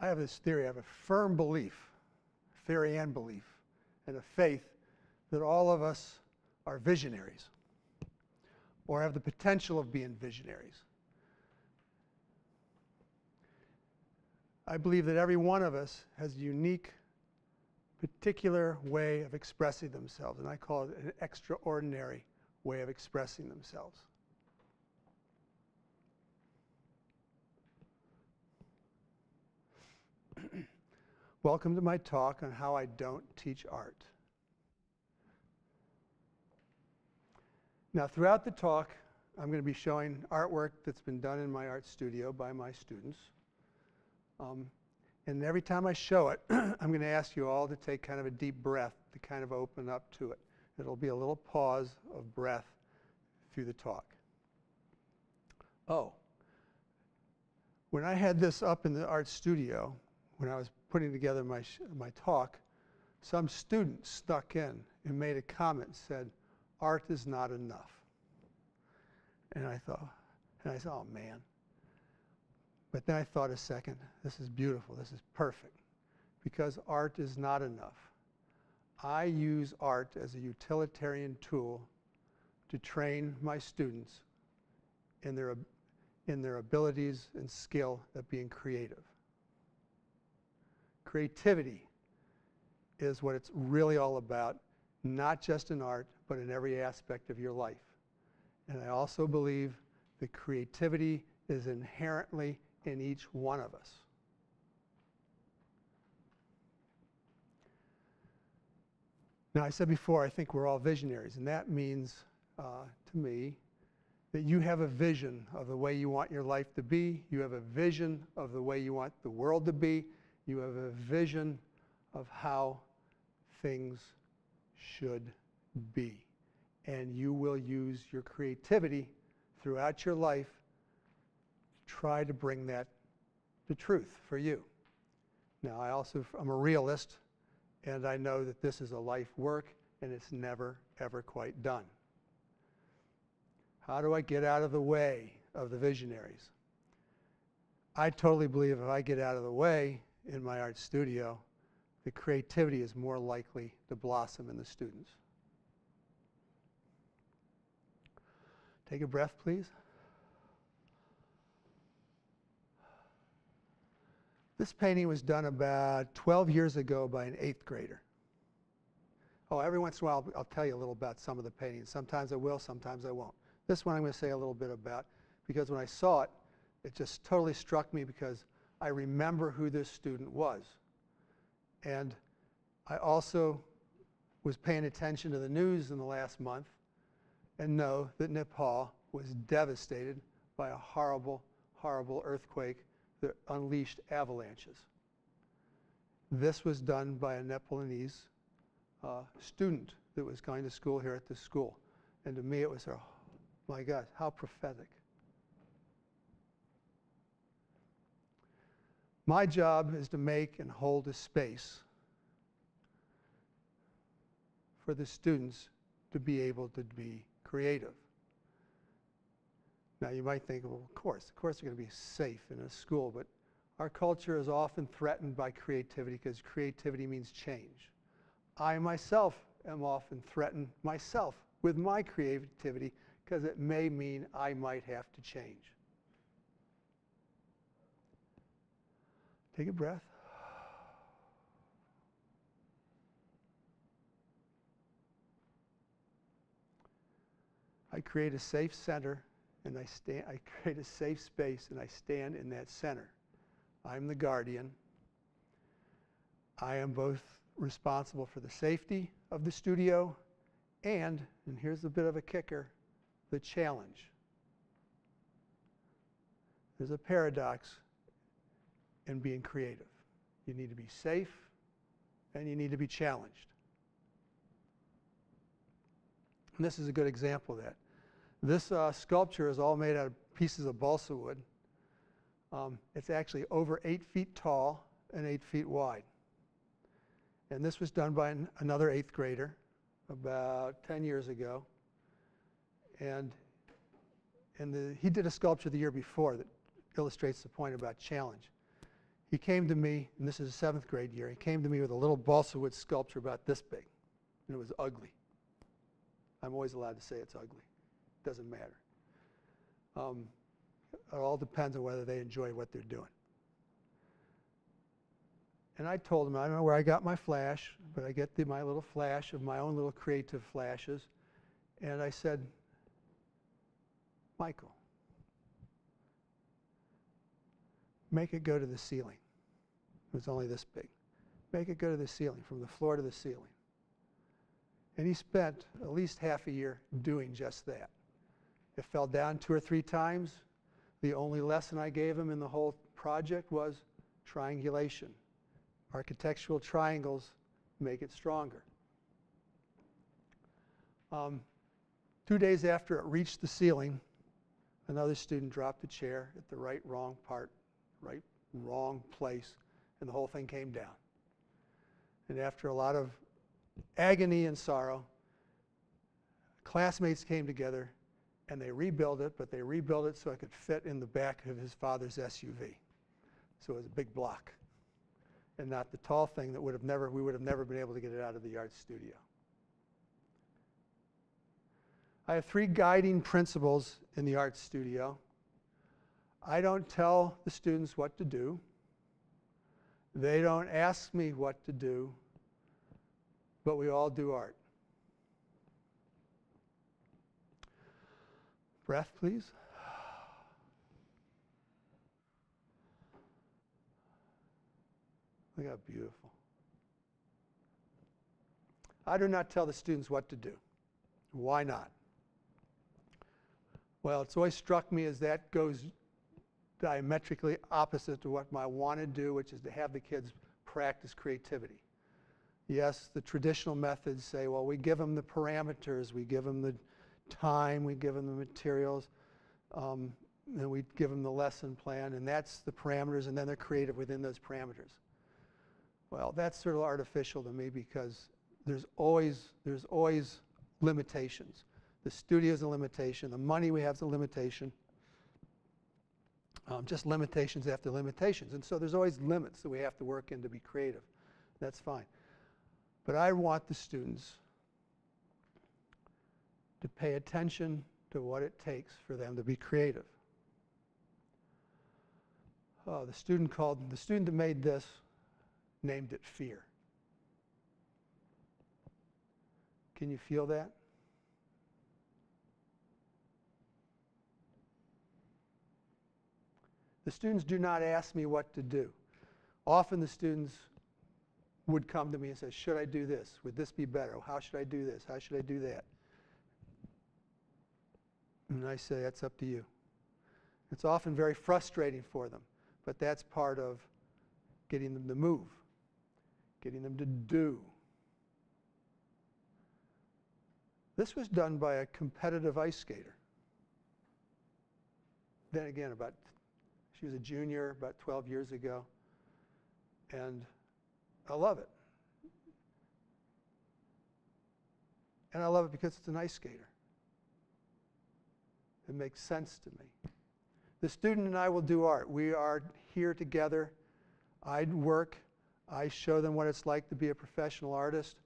I have this theory, I have a firm belief, theory and belief, and a faith that all of us are visionaries or have the potential of being visionaries. I believe that every one of us has a unique, particular way of expressing themselves, and I call it an extraordinary way of expressing themselves. Welcome to my talk on how I don't teach art. Now, throughout the talk, I'm going to be showing artwork that's been done in my art studio by my students. And every time I show it, I'm going to ask you all to take kind of a deep breath to kind of open up to it. It'll be a little pause of breath through the talk. Oh, when I had this up in the art studio, when I was putting together my talk, some student snuck in and made a comment and said, "Art is not enough." And I said, oh man. But then I thought a second, this is beautiful, this is perfect, because art is not enough. I use art as a utilitarian tool to train my students in their abilities and skill at being creative. Creativity is what it's really all about, not just in art, but in every aspect of your life. And I also believe that creativity is inherently in each one of us. Now, I said before, I think we're all visionaries, and that means, to me, that you have a vision of the way you want your life to be, you have a vision of the way you want the world to be, you have a vision of how things should be. And you will use your creativity throughout your life to try to bring that to truth for you. Now, I'm a realist, and I know that this is a life work, and it's never, ever quite done. How do I get out of the way of the visionaries? I totally believe if I get out of the way in my art studio, the creativity is more likely to blossom in the students. Take a breath, please. This painting was done about 12 years ago by an 8th grader. Oh, every once in a while I'll tell you a little about some of the paintings. Sometimes I will, sometimes I won't. This one I'm going to say a little bit about, because when I saw it, it just totally struck me because I remember who this student was. And I also was paying attention to the news in the last month and know that Nepal was devastated by a horrible, horrible earthquake that unleashed avalanches. This was done by a Nepalese student that was going to school here at this school. And to me it was, oh my God, how prophetic. My job is to make and hold a space for the students to be able to be creative. Now you might think, well, of course they're going to be safe in a school, but our culture is often threatened by creativity because creativity means change. I myself am often threatened myself with my creativity because it may mean I might have to change. Take a breath. I create a safe center, and I create a safe space, and I stand in that center. I'm the guardian. I am both responsible for the safety of the studio and here's a bit of a kicker, the challenge. There's a paradox in being creative. You need to be safe and you need to be challenged. And this is a good example of that. This sculpture is all made out of pieces of balsa wood. It's actually over 8 feet tall and 8 feet wide. And this was done by another 8th grader about 10 years ago. And he did a sculpture the year before that illustrates the point about challenge. he came to me, and this is a 7th grade year, he came to me with a little balsa wood sculpture about this big, and it was ugly. I'm always allowed to say it's ugly. Doesn't matter. It all depends on whether they enjoy what they're doing. And I told him, I don't know where I got my flash, but I get my little flash of my own little creative flashes. And I said, Michael, make it go to the ceiling. It was only this big. Make it go to the ceiling, from the floor to the ceiling. And he spent at least half a year doing just that. It fell down 2 or 3 times. The only lesson I gave him in the whole project was triangulation. Architectural triangles make it stronger. 2 days after it reached the ceiling, another student dropped a chair at the wrong part, wrong place, and the whole thing came down. And after a lot of agony and sorrow, classmates came together and they rebuilt it, but they rebuilt it so it could fit in the back of his father's SUV. So it was a big block, and not the tall thing that we would have never been able to get it out of the art studio. I have 3 guiding principles in the art studio. I don't tell the students what to do. They don't ask me what to do, but we all do art. Breath, please. Look how beautiful. I do not tell the students what to do. Why not? Well, it's always struck me as that goes diametrically opposite to what I want to do, which is to have the kids practice creativity. Yes, the traditional methods say, well, we give them the parameters, we give them the time, we give them the materials, and we give them the lesson plan, and that's the parameters, and then they're creative within those parameters. Well, that's sort of artificial to me because there's always limitations. The studio is a limitation. The money we have is a limitation. Just limitations after limitations. And so there's always limits that we have to work in to be creative. That's fine. But I want the students to pay attention to what it takes for them to be creative. Oh, the student that made this named it fear. Can you feel that? The students do not ask me what to do. Often the students would come to me and say, should I do this? Would this be better? How should I do this? How should I do that? And I say, that's up to you. It's often very frustrating for them, but that's part of getting them to move, getting them to do. This was done by a competitive ice skater. Then again, she was a junior about 12 years ago, and I love it. And I love it because it's an ice skater. It makes sense to me. The student and I will do art. We are here together. I work. I show them what it's like to be a professional artist.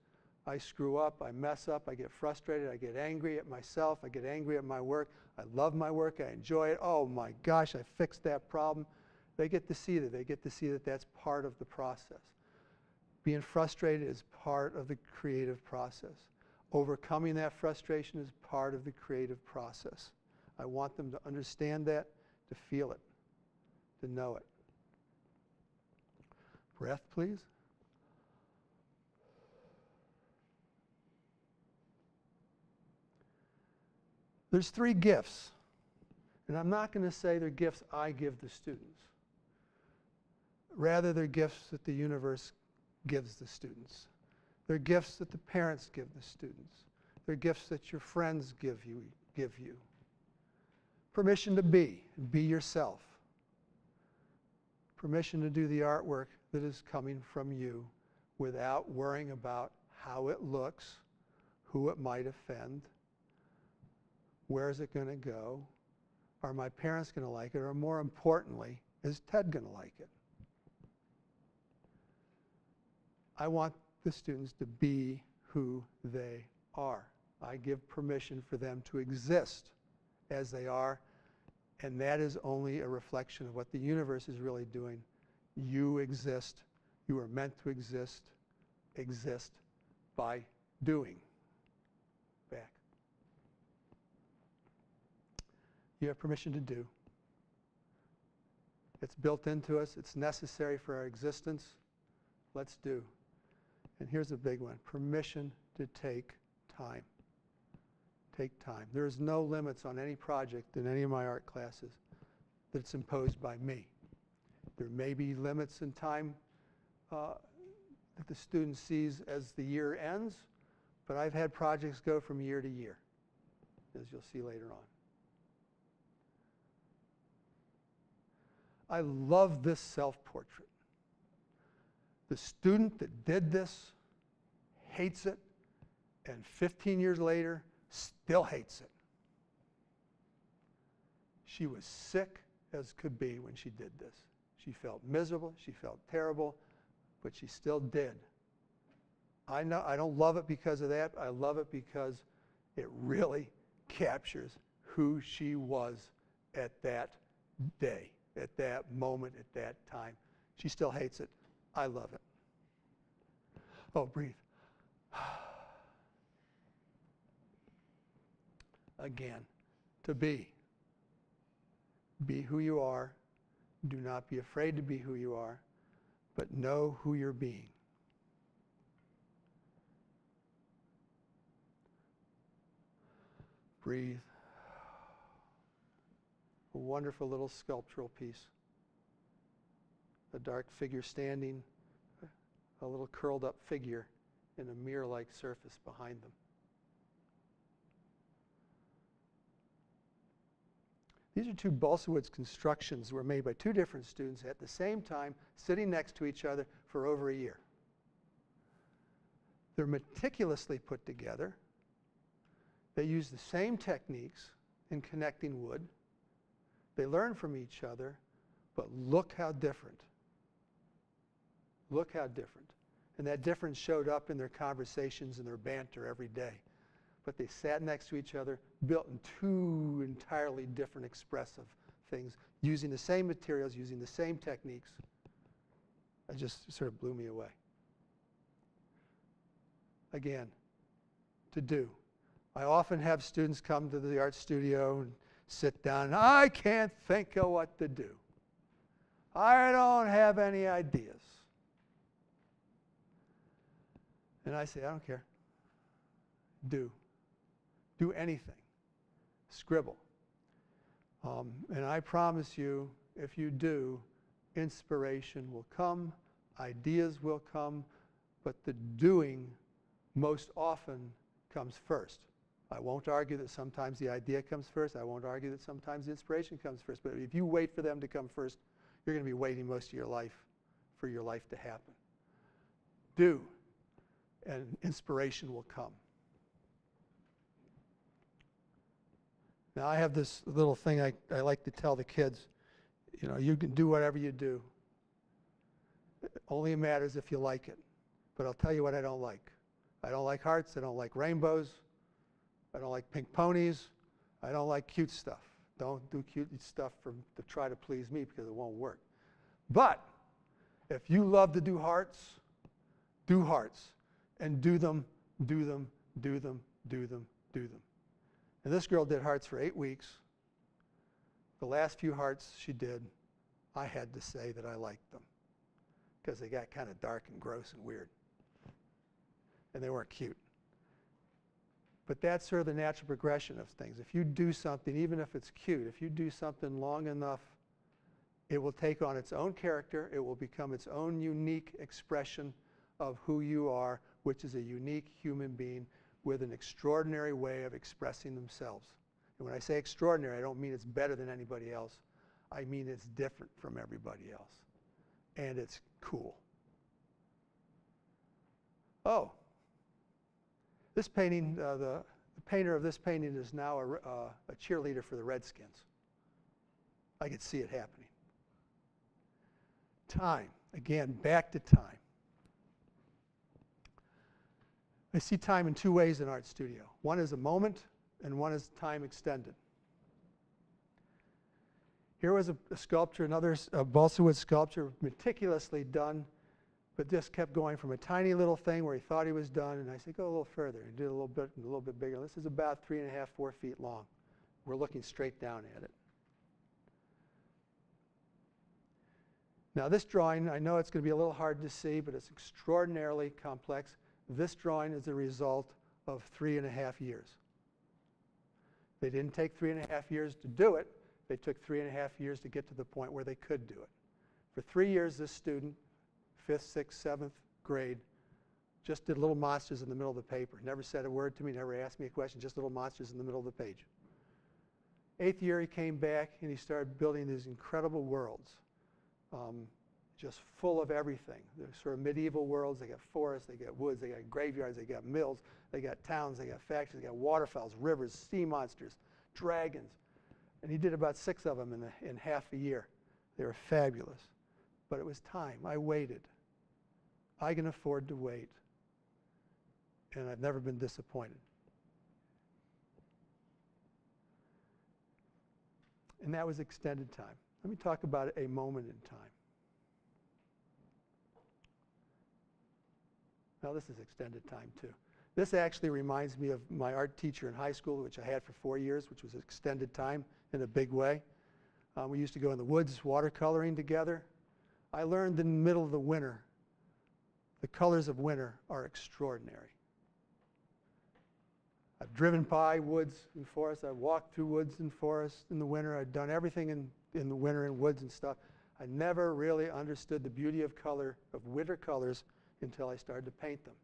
I screw up. I mess up. I get frustrated. I get angry at myself. I get angry at my work. I love my work. I enjoy it. Oh my gosh, I fixed that problem. They get to see that. They get to see that that's part of the process. Being frustrated is part of the creative process. Overcoming that frustration is part of the creative process. I want them to understand that, to feel it, to know it. Breath, please. There's 3 gifts, and I'm not going to say they're gifts I give the students. Rather, they're gifts that the universe gives the students. They're gifts that the parents give the students. They're gifts that your friends give you. Permission to be yourself. Permission to do the artwork that is coming from you without worrying about how it looks, who it might offend, where is it going to go, are my parents going to like it, or more importantly, is Ted going to like it? I want the students to be who they are. I give permission for them to exist as they are, and that is only a reflection of what the universe is really doing. You exist. You are meant to exist by doing. Back. You have permission to do. It's built into us. It's necessary for our existence. Let's do. And here's a big one. Permission to take time. Take time. There's no limits on any project in any of my art classes that's imposed by me. There may be limits in time that the student sees as the year ends, but I've had projects go from year to year, as you'll see later on. I love this self-portrait. The student that did this hates it, and 15 years later, still hates it. She was sick as could be when she did this. She felt miserable, she felt terrible, but she still did. I know I don't love it because of that. I love it because it really captures who she was at that day, at that moment, at that time. She still hates it. I love it. Oh, breathe. Again, to be. Be who you are. Do not be afraid to be who you are, but know who you're being. Breathe. A wonderful little sculptural piece. A dark figure standing, a little curled up figure in a mirror-like surface behind them. These are two balsa wood constructions that were made by two different students at the same time, sitting next to each other for over a year. They're meticulously put together. They use the same techniques in connecting wood. They learn from each other, but look how different. Look how different. And that difference showed up in their conversations and their banter every day. But they sat next to each other, built in two entirely different expressive things, using the same materials, using the same techniques. It just sort of blew me away. Again, to do. I often have students come to the art studio and sit down, and I can't think of what to do. I don't have any ideas. And I say, I don't care. Do. Do anything. Scribble. And I promise you, if you do, inspiration will come, ideas will come, but the doing most often comes first. I won't argue that sometimes the idea comes first. I won't argue that sometimes the inspiration comes first. But if you wait for them to come first, you're going to be waiting most of your life for your life to happen. Do, and inspiration will come. Now, I have this little thing I like to tell the kids. You know, you can do whatever you do. It only matters if you like it. But I'll tell you what I don't like. I don't like hearts. I don't like rainbows. I don't like pink ponies. I don't like cute stuff. Don't do cute stuff to try to please me because it won't work. But if you love to do hearts, do hearts. And do them, do them, do them, do them, do them. And this girl did hearts for 8 weeks. The last few hearts she did, I had to say that I liked them because they got kind of dark and gross and weird. And they weren't cute. But that's sort of the natural progression of things. If you do something, even if it's cute, if you do something long enough, it will take on its own character. It will become its own unique expression of who you are, which is a unique human being with an extraordinary way of expressing themselves. And when I say extraordinary, I don't mean it's better than anybody else. I mean it's different from everybody else. And it's cool. Oh, this painting, the painter of this painting is now a cheerleader for the Redskins. I could see it happening. Time. Again, back to time. I see time in two ways in art studio. One is a moment, and one is time extended. Here was a sculpture, another balsa wood sculpture, meticulously done, but just kept going from a tiny little thing where he thought he was done, and I said, go a little further, and did a little bit bigger. This is about 3.5, 4 feet long. We're looking straight down at it. Now this drawing, I know it's going to be a little hard to see, but it's extraordinarily complex. This drawing is a result of 3.5 years. They didn't take 3.5 years to do it. They took 3.5 years to get to the point where they could do it. For 3 years, this student, 5th, 6th, 7th grade, just did little monsters in the middle of the paper. Never said a word to me, never asked me a question, just little monsters in the middle of the page. 8th year, he came back and he started building these incredible worlds, just full of everything. They're sort of medieval worlds. They got forests, they got woods, they got graveyards, they got mills, they got towns, they got factories, they got waterfalls, rivers, sea monsters, dragons. And he did about 6 of them in half a year. They were fabulous. But it was time. I waited. I can afford to wait. And I've never been disappointed. And that was extended time. Let me talk about a moment in time. Now this is extended time too. This actually reminds me of my art teacher in high school, which I had for 4 years, which was extended time in a big way. We used to go in the woods watercoloring together. I learned in the middle of the winter, the colors of winter are extraordinary. I've driven by woods and forests. I've walked through woods and forests in the winter. I've done everything in the winter in woods and stuff. I never really understood the beauty of color, of winter colors, until I started to paint them.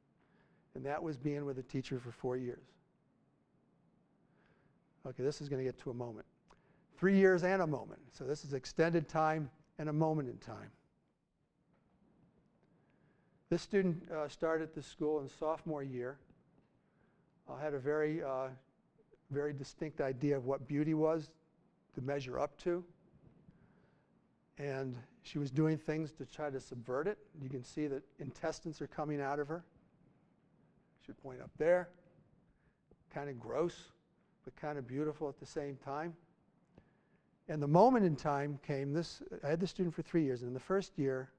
And that was being with a teacher for 4 years. Okay, this is going to get to a moment. 3 years and a moment. So this is extended time and a moment in time. This student started at the school in sophomore year. Had a very distinct idea of what beauty was to measure up to. And she was doing things to try to subvert it. You can see that intestines are coming out of her. Should point up there. Kind of gross, but kind of beautiful at the same time. And the moment in time came, I had the student for 3 years, and in the first year,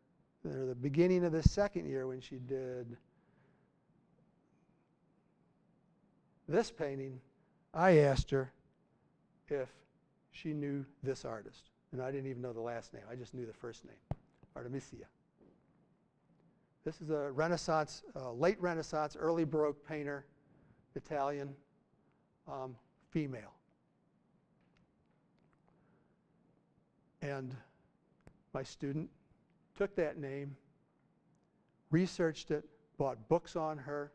or the beginning of the second year when she did this painting, I asked her if she knew this artist. And I didn't even know the last name. I just knew the first name, Artemisia. This is a Renaissance, late Renaissance, early Baroque painter, Italian, female. And my student took that name, researched it, bought books on her.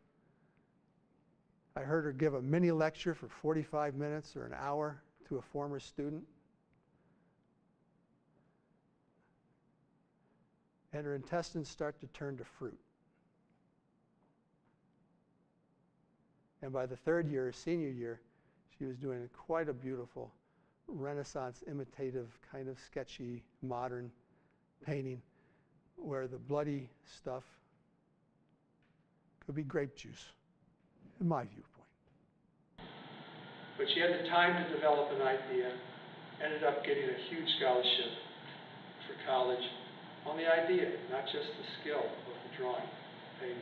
I heard her give a mini lecture for 45 minutes or an hour to a former student. And her intestines start to turn to fruit. And by the third year, senior year, she was doing quite a beautiful Renaissance imitative, kind of sketchy, modern painting where the bloody stuff could be grape juice, in my viewpoint. But she had the time to develop an idea, ended up getting a huge scholarship for college on the idea, not just the skill of the drawing, painting.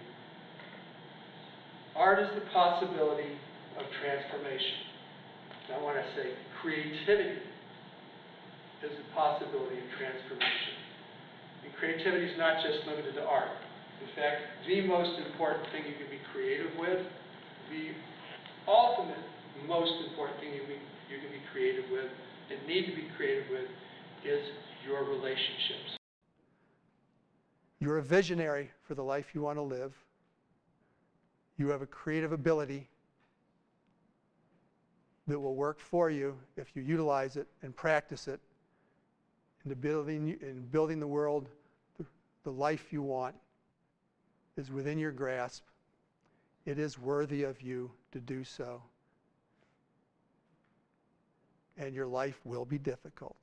Art is the possibility of transformation. Now when I say creativity is the possibility of transformation. And creativity is not just limited to art. In fact, the most important thing you can be creative with, the ultimate most important thing you can be creative with and need to be creative with is your relationships. You're a visionary for the life you want to live. You have a creative ability that will work for you if you utilize it and practice it into building the world, the life you want is within your grasp. It is worthy of you to do so. And your life will be difficult,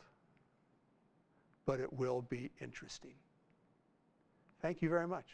but it will be interesting. Thank you very much.